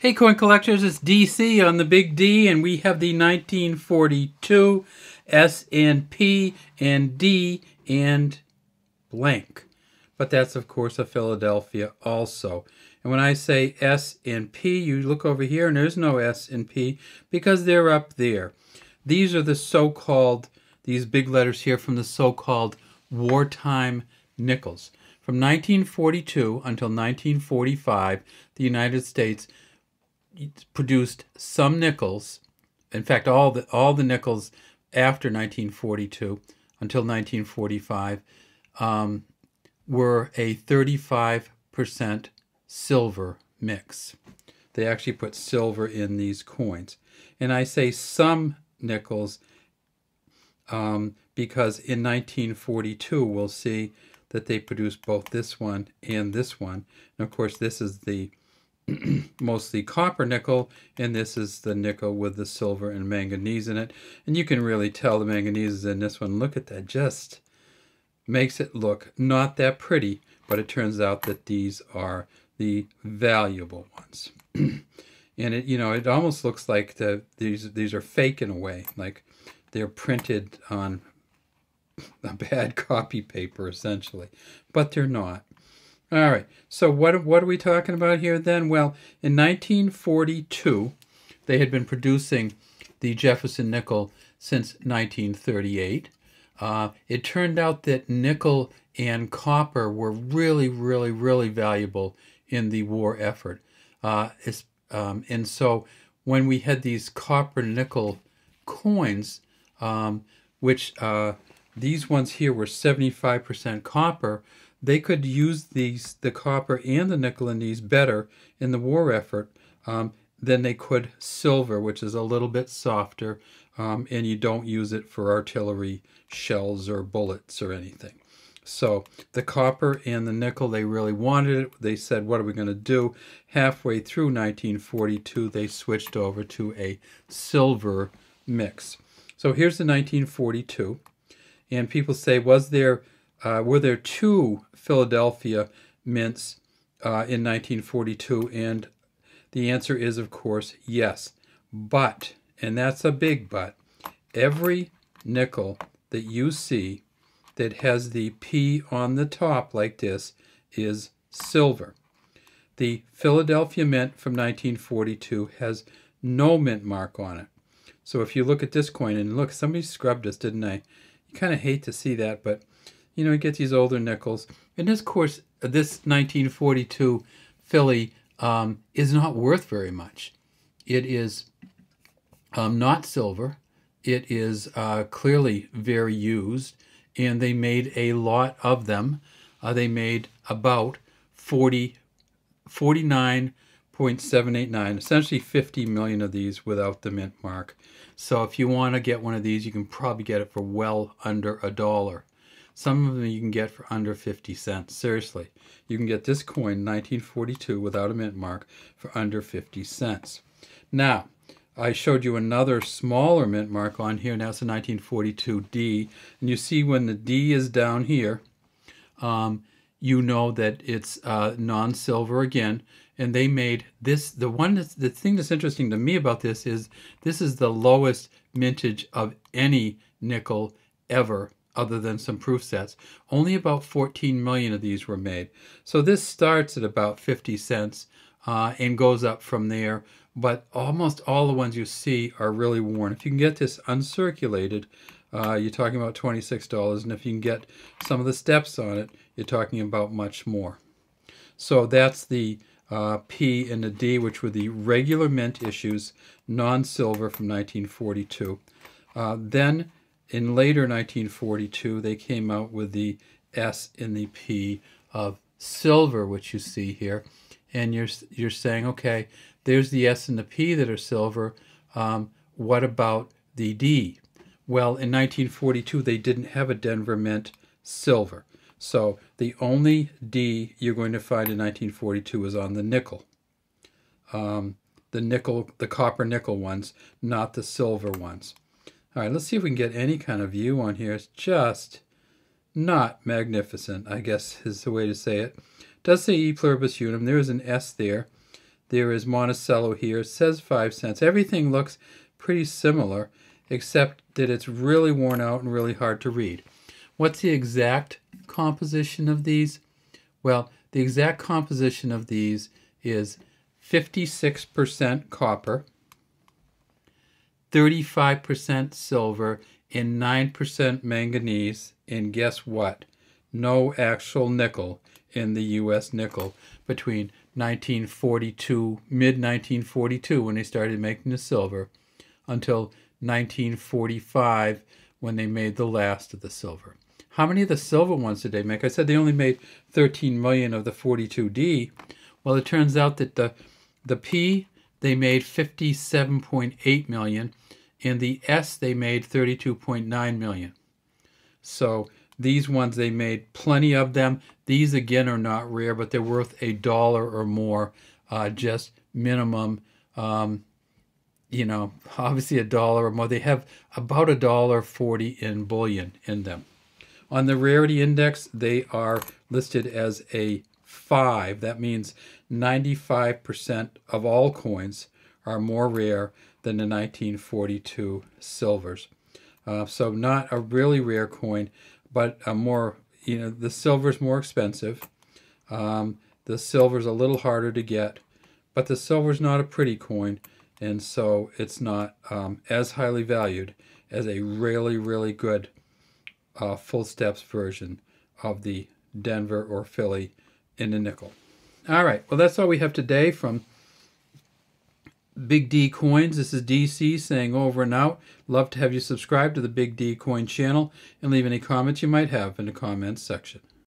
Hey coin collectors, it's DC on the Big D, and we have the 1942 S and P and D and blank. But that's of course a Philadelphia also. And when I say S and P, you look over here and there's no S and P because they're up there. These are the so-called, these big letters here from the so-called wartime nickels. From 1942 until 1945, the United States produced some nickels. In fact, all the nickels after 1942 until 1945 were a 35% silver mix. They actually put silver in these coins. And I say some nickels because in 1942 we'll see that they produced both this one and this one. And of course this is the mostly copper nickel, and this is the nickel with the silver and manganese in it. And you can really tell the manganese is in this one. Look at that, just makes it look not that pretty, but it turns out that these are the valuable ones. And it, you know, it almost looks like these are fake in a way, like they're printed on a bad copy paper essentially, but they're not. All right, so what are we talking about here then? Well, in 1942, they had been producing the Jefferson nickel since 1938. It turned out that nickel and copper were really, really, really valuable in the war effort. And so when we had these copper-nickel coins, which these ones here were 75% copper, they could use the copper and the nickel in these better in the war effort than they could silver, which is a little bit softer, and you don't use it for artillery shells or bullets or anything. So the copper and the nickel, they really wanted it. They said, what are we going to do? Halfway through 1942, they switched over to a silver mix. So here's the 1942, and people say, were there two Philadelphia mints in 1942? And the answer is, of course, yes. But, and that's a big but, every nickel that you see that has the P on the top like this is silver. The Philadelphia mint from 1942 has no mint mark on it. So if you look at this coin, and look, somebody scrubbed this, didn't they? You kind of hate to see that, but you know, you get these older nickels. And this, of course, this 1942 Philly is not worth very much. It is not silver. It is clearly very used, and they made a lot of them. They made about 49.789, essentially 50 million of these without the mint mark. So if you want to get one of these, you can probably get it for well under $1. Some of them you can get for under 50 cents. Seriously, you can get this coin, 1942, without a mint mark for under 50 cents. Now, I showed you another smaller mint mark on here. Now it's a 1942 D. And you see when the D is down here, you know that it's non-silver again. And they made this, the thing that's interesting to me about this is the lowest mintage of any nickel ever, other than some proof sets. Only about 14 million of these were made. So this starts at about 50 cents and goes up from there. But almost all the ones you see are really worn. If you can get this uncirculated, you're talking about $26. And if you can get some of the steps on it, you're talking about much more. So that's the P and the D, which were the regular mint issues, non-silver from 1942. Then in later 1942, they came out with the S and the P of silver, which you see here. And you're saying, okay, there's the S and the P that are silver. What about the D? Well, in 1942, they didn't have a Denver Mint silver. So the only D you're going to find in 1942 is on the nickel. The copper nickel ones, not the silver ones. All right, let's see if we can get any kind of view on here. It's just not magnificent, I guess is the way to say it. It does say E pluribus unum. There is an S there. There is Monticello here. It says 5 cents. Everything looks pretty similar, except that it's really worn out and really hard to read. What's the exact composition of these? Well, the exact composition of these is 56% copper, 35% silver, and 9% manganese. And guess what? No actual nickel in the U.S. nickel between 1942, mid-1942, when they started making the silver, until 1945, when they made the last of the silver. How many of the silver ones did they make? I said they only made 13 million of the 42D. Well, it turns out that the P, they made 57.8 million, and the S, they made 32.9 million. So these ones, they made plenty of them. These, again, are not rare, but they're worth $1 or more, just minimum. You know, obviously $1 or more. They have about $1.40 in bullion in them. On the rarity index, they are listed as a 5. That means 95% of all coins are more rare than the 1942 silvers. So not a really rare coin, but a more, you know, the silver's more expensive. The silver's a little harder to get, but the silver's not a pretty coin, and so it's not as highly valued as a really, really good full steps version of the Denver or Philly in the nickel. All right, well, that's all we have today from Big D Coins. This is DC saying over and out. Love to have you subscribe to the Big D Coin channel and leave any comments you might have in the comments section.